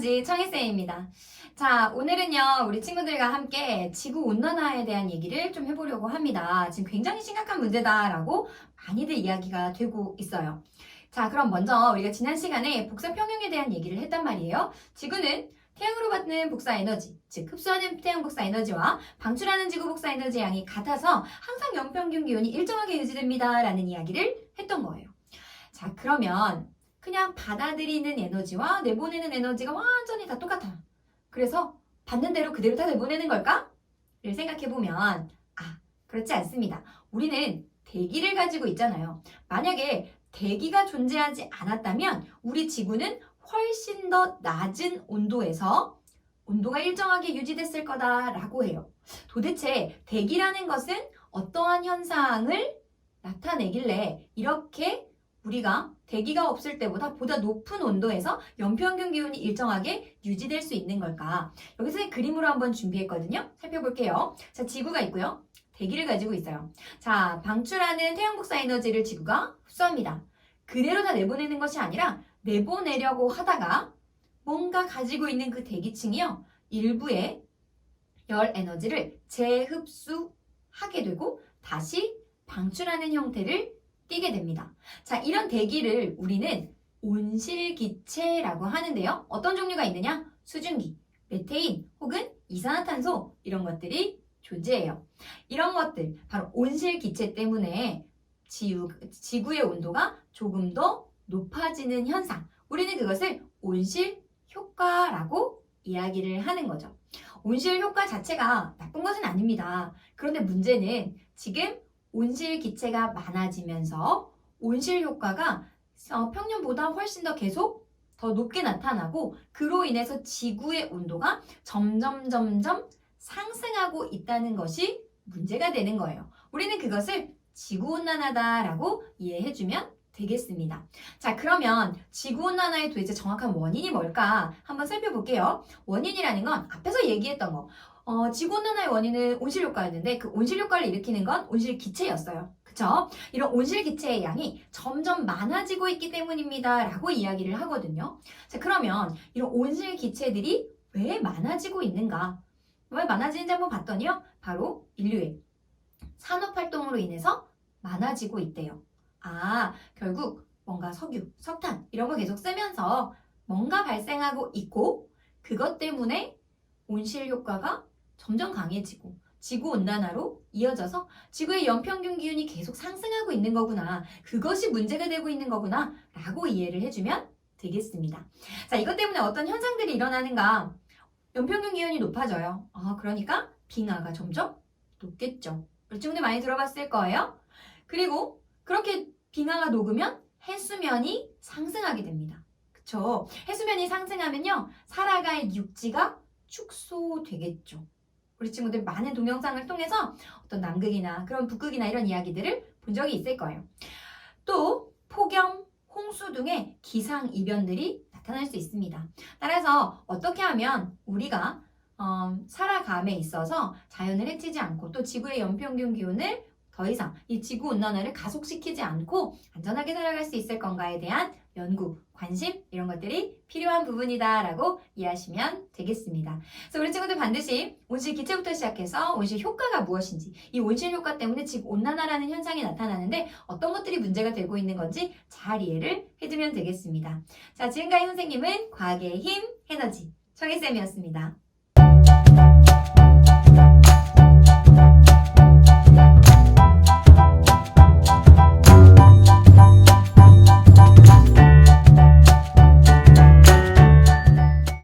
에너지 청혜쌤입니다. 자, 오늘은요, 우리 친구들과 함께 지구온난화에 대한 얘기를 좀 해보려고 합니다. 지금 굉장히 심각한 문제다라고 많이들 이야기가 되고 있어요. 자, 그럼 먼저 우리가 지난 시간에 복사평형에 대한 얘기를 했단 말이에요. 지구는 태양으로 받는 복사 에너지, 즉 흡수하는 태양 복사 에너지와 방출하는 지구 복사 에너지 양이 같아서 항상 연평균 기온이 일정하게 유지됩니다. 라는 이야기를 했던 거예요. 자, 그러면 그냥 받아들이는 에너지와 내보내는 에너지가 완전히 다 똑같아. 그래서 받는 대로 그대로 다 내보내는 걸까? 를 생각해보면 그렇지 않습니다. 우리는 대기를 가지고 있잖아요. 만약에 대기가 존재하지 않았다면 우리 지구는 훨씬 더 낮은 온도에서 온도가 일정하게 유지됐을 거다라고 해요. 도대체 대기라는 것은 어떠한 현상을 나타내길래 이렇게 우리가 대기가 없을 때보다 보다 높은 온도에서 연평균 기온이 일정하게 유지될 수 있는 걸까? 여기서 그림으로 한번 준비했거든요. 살펴볼게요. 자, 지구가 있고요. 대기를 가지고 있어요. 자, 방출하는 태양 복사 에너지를 지구가 흡수합니다. 그대로 다 내보내는 것이 아니라 내보내려고 하다가 뭔가 가지고 있는 그 대기층이요. 일부의 열 에너지를 재흡수하게 되고 다시 방출하는 형태를 띠게 됩니다. 자, 이런 대기를 우리는 온실기체라고 하는데요. 어떤 종류가 있느냐? 수증기, 메테인 혹은 이산화탄소 이런 것들이 존재해요. 이런 것들, 바로 온실기체 때문에 지구의 온도가 조금 더 높아지는 현상. 우리는 그것을 온실효과라고 이야기를 하는 거죠. 온실효과 자체가 나쁜 것은 아닙니다. 그런데 문제는 지금 온실기체가 많아지면서 온실효과가 평년보다 훨씬 더 계속 더 높게 나타나고 그로 인해서 지구의 온도가 점점 상승하고 있다는 것이 문제가 되는 거예요. 우리는 그것을 지구온난화다라고 이해해주면 되겠습니다. 자, 그러면 지구온난화의 도대체 정확한 원인이 뭘까 한번 살펴볼게요. 원인이라는 건 앞에서 얘기했던 거. 지구온난화의 원인은 온실효과였는데 그 온실효과를 일으키는 건 온실기체였어요. 그쵸? 이런 온실기체의 양이 점점 많아지고 있기 때문입니다. 라고 이야기를 하거든요. 자, 그러면 이런 온실기체들이 왜 많아지고 있는가? 왜 많아지는지 한번 봤더니요. 바로 인류의 산업활동으로 인해서 많아지고 있대요. 결국 뭔가 석유, 석탄 이런 거 계속 쓰면서 뭔가 발생하고 있고 그것 때문에 온실효과가 점점 강해지고 지구온난화로 이어져서 지구의 연평균 기온이 계속 상승하고 있는 거구나. 그것이 문제가 되고 있는 거구나. 라고 이해를 해주면 되겠습니다. 자, 이것 때문에 어떤 현상들이 일어나는가? 연평균 기온이 높아져요. 그러니까 빙하가 점점 녹겠죠. 우리 친구들 많이 들어봤을 거예요. 그리고 그렇게 빙하가 녹으면 해수면이 상승하게 됩니다. 그쵸? 해수면이 상승하면요. 살아갈 육지가 축소되겠죠. 우리 친구들 많은 동영상을 통해서 어떤 남극이나 그런 북극이나 이런 이야기들을 본 적이 있을 거예요. 또 폭염, 홍수 등의 기상이변들이 나타날 수 있습니다. 따라서 어떻게 하면 우리가 살아감에 있어서 자연을 해치지 않고 또 지구의 연평균 기온을 더 이상 이 지구온난화를 가속시키지 않고 안전하게 살아갈 수 있을 건가에 대한 연구, 관심 이런 것들이 필요한 부분이다라고 이해하시면 되겠습니다. 그래서 우리 친구들 반드시 온실기체부터 시작해서 온실효과가 무엇인지 이 온실효과 때문에 지구온난화라는 현상이 나타나는데 어떤 것들이 문제가 되고 있는 건지 잘 이해를 해두면 되겠습니다. 자, 지금까지 선생님은 과학의 힘, 에너지, 청혜쌤이었습니다.